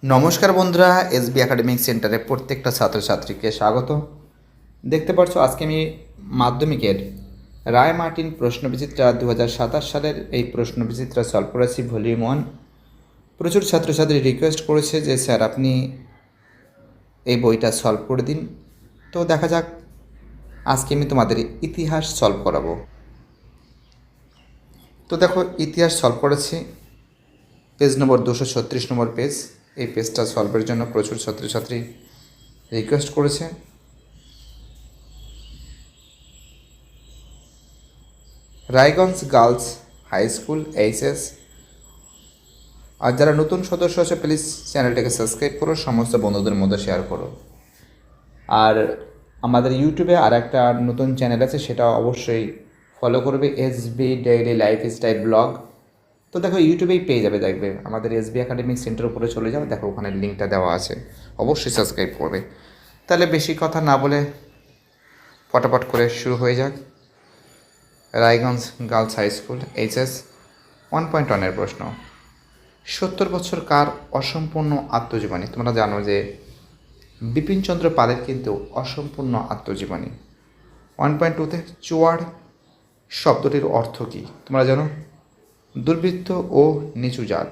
নমস্কার বন্ধুরা, SB academic সেন্টারে প্রত্যেকটা ছাত্রছাত্রীকে স্বাগত। দেখতে পাচ্ছ আজকে আমি মাধ্যমিকের রায় মার্টিন প্রশ্নবিচিত্রা 2027 সালের এই প্রশ্নবিচিত্রা সলভ করেছি ভলিউম 1। প্রচুর ছাত্রছাত্রী রিকোয়েস্ট করেছে যে স্যার আপনি এই বইটা সলভ করে দিন। তো দেখা যাক, আজকে আমি তোমাদের ইতিহাস সলভ করাবো। তো দেখো, ইতিহাস সলভ করেছি, পেজ নম্বর 236 নম্বর পেজ। এই পেজটা সলভের জন্য প্রচুর ছাত্রছাত্রী রিকোয়েস্ট করেছে। Raiganj girls high school HS. আর যারা নতুন সদস্য আছে প্লিজ চ্যানেলটাকে সাবস্ক্রাইব করো, সমস্ত বন্ধুদের মধ্যে শেয়ার করো। আর আমাদের ইউটিউবে আর একটা নতুন চ্যানেল আছে, সেটা অবশ্যই ফলো করবে, এসবি ডেইলি লাইফস্টাইল ব্লগ। তো দেখো ইউটিউবেই পেয়ে যাবে, দেখবে আমাদের এসবি একাডেমিক সেন্টার উপরে চলে যাও, দেখো ওখানে লিঙ্কটা দেওয়া আছে, অবশ্যই সাবস্ক্রাইব করবে। তাহলে বেশি কথা না বলে ফটাফট করে শুরু হয়ে যাক। Raiganj girls high school HS 1.1 প্রশ্ন। 70 বছর কার অসম্পূর্ণ আত্মজীবনী? তোমরা জানো যে বিপিনচন্দ্র পালের কিন্তু অসম্পূর্ণ আত্মজীবনী। 1.2তে চুয়াড় শব্দটির অর্থ কী তোমরা জানো? দুর্বৃত্ত ও নিচু জাত।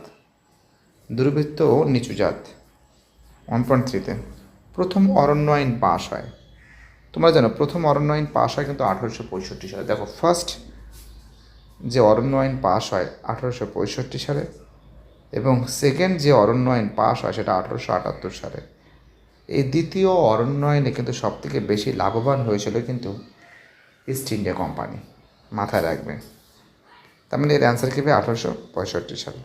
দুর্বৃত্ত ও নিচু জাত। 1.3তে প্রথম অরণ্য আইন পাশ হয়। তোমরা জানো প্রথম অরণ্য আইন পাশ হয় কিন্তু 1865 সালে। দেখো ফার্স্ট যে অরণ্য আইন পাশ হয় 1865 সালে, এবং সেকেন্ড যে অরণ্য আইন পাশ হয় সেটা 1878 সালে। এই দ্বিতীয় অরণ্য আইনে কিন্তু সবথেকে বেশি লাভবান হয়েছিল কিন্তু ইস্ট ইন্ডিয়া কোম্পানি, মাথায় রাখবে। তার মানে এর অ্যান্সার কী হবে? 1865 সালে।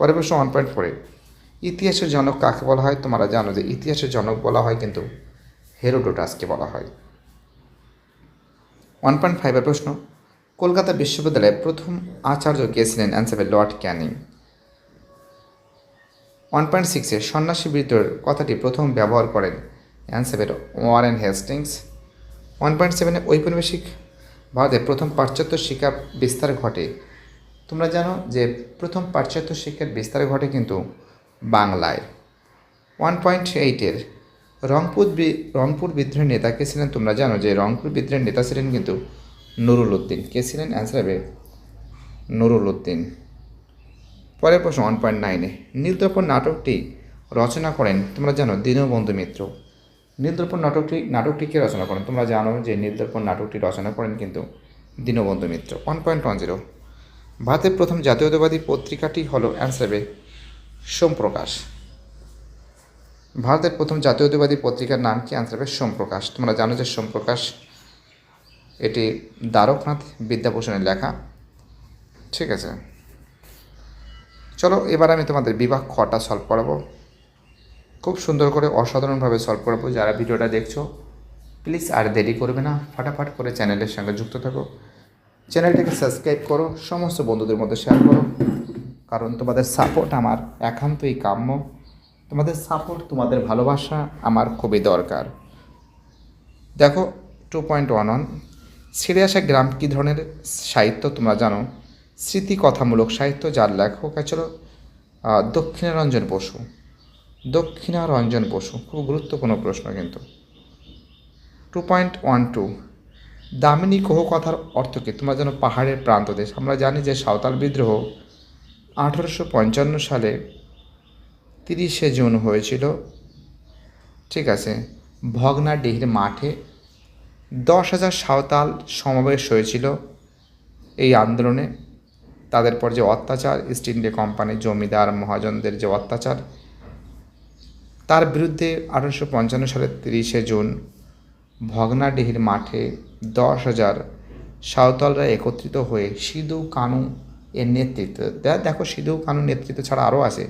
পরের প্রশ্ন 1.4, ইতিহাসের জনক কাকে বলা হয়? তোমরা জানো যে ইতিহাসের জনক বলা হয় কিন্তু হেরোডোটাসকে বলা হয়। 1.5 প্রশ্ন, কলকাতা বিশ্ববিদ্যালয়ের প্রথম আচার্য কে ছিলেন? অ্যান্সার হবে লর্ড ক্যানিং। 1.6 সন্ন্যাসী বিদ্রোহের কথাটি প্রথম ব্যবহার করেন? অ্যান্সার হবে ওয়ারেন হেস্টিংস। 1.7 ঔপনিবেশিক ভারতে প্রথম পাশ্চাত্য শিক্ষা বিস্তার ঘটে। তোমরা জানো যে প্রথম পাশ্চাত্য শিক্ষার বিস্তার ঘটে কিন্তু বাংলায়। 1.8 রংপুর বিদ্রোহের নেতা কে ছিলেন? তোমরা জানো যে রংপুর বিদ্রোহের নেতা ছিলেন কিন্তু নুরুল উদ্দিন। কে ছিলেন? অ্যান্সার হবে নুরুল উদ্দিন। পরের প্রশ্ন 1.9, নীলদর্পণ নাটকটি রচনা করেন? তোমরা জানো দীনবন্ধু মিত্র। নীলদর্পণ নাটকটি কে রচনা করেন? তোমরা জানো যে নীলদর্পণ নাটকটি রচনা করেন কিন্তু দীনবন্ধু মিত্র। 1.10, ভারতের প্রথম জাতীয়তাবাদী পত্রিকাটি হলো? অ্যান্সার হবে সোমপ্রকাশ। ভারতের প্রথম জাতীয়তাবাদী পত্রিকার নাম কি? অ্যান্সার হবে সোমপ্রকাশ। তোমরা জানো যে সোমপ্রকাশ এটি দ্বারকনাথ বিদ্যাভূষণের লেখা। ঠিক আছে, চলো এবার আমি তোমাদের বিভাগ খটা সলভ করাবো, খুব সুন্দর করে অসাধারণভাবে সলভ করাবো। যারা ভিডিওটা দেখছো প্লিজ আর দেরি করবে না, ফটাফট করে চ্যানেলের সঙ্গে যুক্ত থাকো, চ্যানেলটাকে সাবস্ক্রাইব করো, সমস্ত বন্ধুদের মধ্যে শেয়ার করো, কারণ তোমাদের সাপোর্ট আমার একান্তই কাম্য। তোমাদের সাপোর্ট, তোমাদের ভালোবাসা আমার খুবই দরকার। দেখো 2.11, ছেড়ে আসা গ্রাম কী ধরনের সাহিত্য? তোমরা জানো স্মৃতিকথামূলক সাহিত্য, যার লেখক ছিল দক্ষিণারঞ্জন বসু। দক্ষিণারঞ্জন বসু খুব গুরুত্বপূর্ণ প্রশ্ন কিন্তু। 2.12, দামিনী কোহ কথার অর্থ কী? তোমরা জানো পাহাড়ের প্রান্তদেশ। আমরা জানি যে সাঁওতাল বিদ্রোহ 1855 সালে 30শে জুন হয়েছিল। ঠিক আছে, ভগ্নাডিহির মাঠে 10,000 সাঁওতাল সমাবেশ হয়েছিল এই আন্দোলনে। তাদের পর যে অত্যাচার, ইস্ট ইন্ডিয়া কোম্পানি জমিদার মহাজনদের যে অত্যাচার, তার বিরুদ্ধে 1855 সালের 30শে জুন ভগ্নাডিহির মাঠে 10,000 সাঁওতালরা একত্রিত হয়ে সিধু কানু এর নেতৃত্ব। দেখো সিধু কানুর নেতৃত্ব ছাড়া আরও আছে,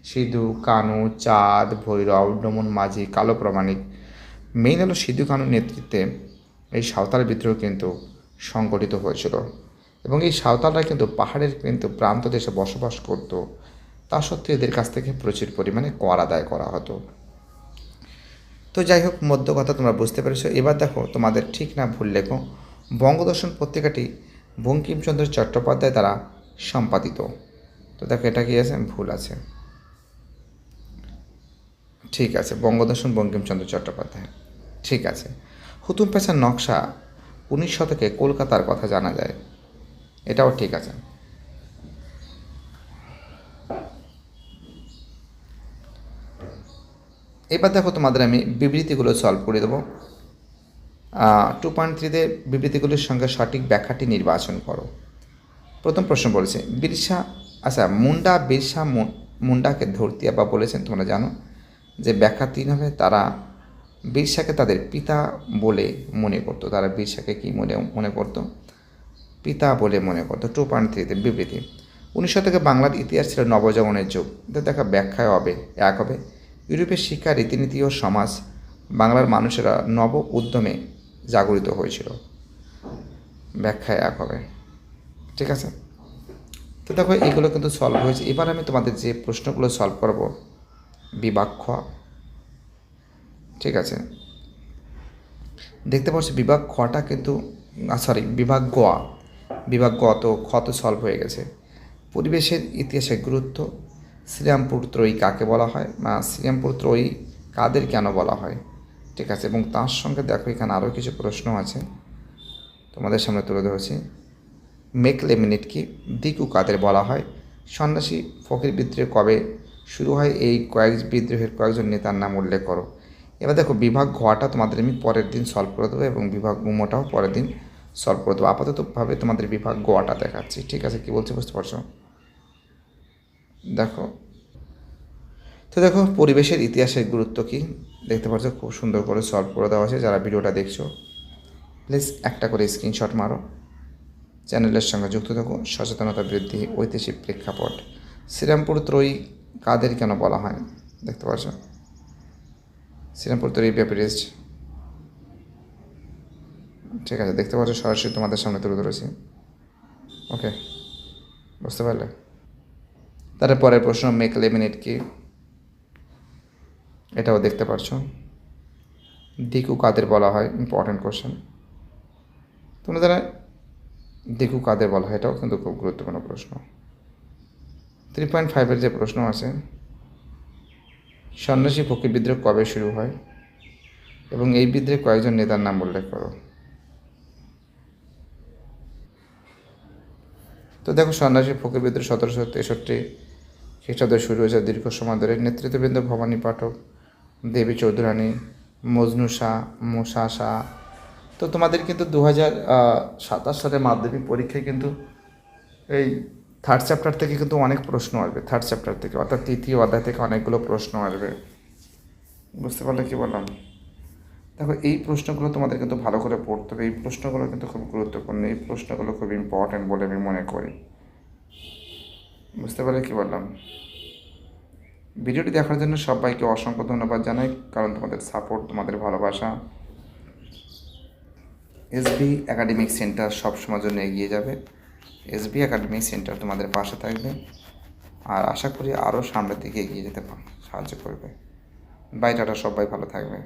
সিধু কানু, চাঁদ, ভৈরব, ডমন মাঝি, কালো প্রামাণিক। মেইন হলো সিধু কানুর নেতৃত্বে এই সাঁওতাল বিদ্রোহ কিন্তু সংগঠিত হয়েছিল, এবং এই সাঁওতালরা কিন্তু পাহাড়ের কিন্তু প্রান্ত দেশে বসবাস করত। তা সত্ত্বেও এদের কাছ থেকে প্রচুর পরিমাণে কর আদায় করা হতো। তো যাই হোক, মধ্য কথা তোমরা বুঝতে পেরেছো। এবার দেখো তোমাদের ঠিক না ভুল লেখো। বঙ্গদর্শন পত্রিকাটি বঙ্কিমচন্দ্র চট্টোপাধ্যায় দ্বারা সম্পাদিত। তো দেখো এটা কি আছে? ভুল আছে। ঠিক আছে, বঙ্গদর্শন বঙ্কিমচন্দ্র চট্টোপাধ্যায়। ঠিক আছে, হুতুম প্যাঁচার নকশা 19 শতকে কলকাতার কথা জানা যায়, এটাও ঠিক আছে। এবার দেখো তোমাদের আমি বিবৃতিগুলো সলভ করে দেবো। 2.3-তে বিবৃতিগুলির সঙ্গে সঠিক ব্যাখ্যাটি নির্বাচন করো। প্রথম প্রশ্ন বলেছে বিরসা মুন্ডাকে ধরতিয়া বা বলেছেন, তোমরা জানো যে ব্যাখ্যা 3 হবে। তারা বিরসাকে তাদের পিতা বলে মনে করতো। তারা বিরসাকে কী মনে করতো? পিতা বলে মনে করতো। 2.3-তে বিবৃতি 19 শতকে বাংলার ইতিহাস ছিল নবজাগরণের যুগ। দেখা ব্যাখ্যায় হবে 1 হবে ইউরোপের শিক্ষা, রীতিনীতি ও সমাজ বাংলার মানুষেরা নব উদ্যমে জাগরিত হয়েছিল। ব্যাখ্যায় 1 হবে। ঠিক আছে, তো দেখো এগুলো কিন্তু সলভ হয়েছে। এবার আমি তোমাদের যে প্রশ্নগুলো সলভ করব বিভাগ খ। ঠিক আছে, দেখতে পাচ্ছি বিভাগ খটা কিন্তু বিভাগ গ তো খ তো সলভ হয়ে গেছে। পরিবেশের ইতিহাসের গুরুত্ব, শ্রীরামপুর ত্রয়ী কাকে বলা হয়, বা শ্রীরামপুর ত্রয়ী কাদের কেন বলা হয়। ঠিক আছে, এবং তার সঙ্গে দেখো এখানে আরও কিছু প্রশ্ন আছে, তোমাদের সামনে তুলে ধরেছি। মেকলে মিনিট কি, দিকু কাদের বলা হয়, সন্ন্যাসী ফকির বিদ্রোহ কবে শুরু হয়, এই বিদ্রোহের কয়েকজন নেতার নাম উল্লেখ করো। এবার দেখো বিভাগ ঘটা তোমাদের আমি পরের দিন সলভ করে দেবো, এবং বিভাগ গুমোটাও পরের দিন সলভ করে দেবো। আপাততভাবে তোমাদের বিভাগ গোয়াটা দেখাচ্ছি। ঠিক আছে, কী বলছি বুঝতে পারছো? দেখো পরিবেশের ইতিহাসের গুরুত্ব কী দেখতে পাচ্ছ, খুব সুন্দর করে সলভ করে দেওয়া আছে। যারা ভিডিওটা দেখছো প্লিজ একটা করে স্ক্রিনশট মারো, চ্যানেলের সঙ্গে যুক্ত থাকো। সচেতনতা বৃদ্ধি, ঐতিহাসিক প্রেক্ষাপট, শ্রীরামপুর ত্রয়ী কাদের কেন বলা হয়, দেখতে পাচ্ছ শ্রীরামপুর ত্রয়ী ব্যাপারিস্ট। ঠিক আছে, দেখতে পাচ্ছ সরাসরি তোমাদের সামনে তুলে ধরেছি। ওকে, বুঝতে পারলে? তারপরে প্রশ্ন মেক লেমিনেট কি, এটাও দেখতে পাচ্ছ। দিকু কাদের বলা হয়, ইম্পর্টেন্ট কোশ্চেন। তোমরা যারা দিকু কাদের বলা হয় এটাও কিন্তু খুব গুরুত্বপূর্ণ প্রশ্ন। 3.5-এর যে প্রশ্ন আছে, সন্ন্যাসী ফকির বিদ্রোহ কবে শুরু হয় এবং এই বিদ্রোহে কয়েকজন নেতার নাম উল্লেখ করো। তো দেখো সন্ন্যাসী ফকির বিদ্রোহ 1763 খ্রিস্টাব্দে শুরু হয়েছে। দীর্ঘ সময় ধরে নেতৃত্ববৃন্দ ভবানী পাঠক, দেবী চৌধুরানী, মজনু শাহ, মুসা শাহ। তো তোমাদের কিন্তু 2027 সালের মাধ্যমিক পরীক্ষায় কিন্তু এই 3rd চ্যাপ্টার থেকে কিন্তু অনেক প্রশ্ন আসবে। 3rd চ্যাপ্টার থেকে, অর্থাৎ 3য় অধ্যায় থেকে অনেকগুলো প্রশ্ন আসবে। বুঝতে পারলে কি বললাম? দেখো এই প্রশ্নগুলো তোমাদের কিন্তু ভালো করে পড়তে হবে। এই প্রশ্নগুলো কিন্তু খুব গুরুত্বপূর্ণ, এই প্রশ্নগুলো খুব ইম্পর্ট্যান্ট বলে আমি মনে করি। বুঝতে পারলে কি বললাম? ভিডিওটি দেখার জন্য সবাইকে অসংখ্য ধন্যবাদ জানাই, কারণ তোমাদের সাপোর্ট, তোমাদের ভালোবাসা। এসবি একাডেমিক সেন্টার সবসময়ের জন্য এগিয়ে যাবে। এসবি একাডেমিক সেন্টার তোমাদের পাশে থাকবে, আর আশা করি আরও সামনের দিকে এগিয়ে যেতে সাহায্য করবে। বাই টাটা, সবাই ভালো থাকবে।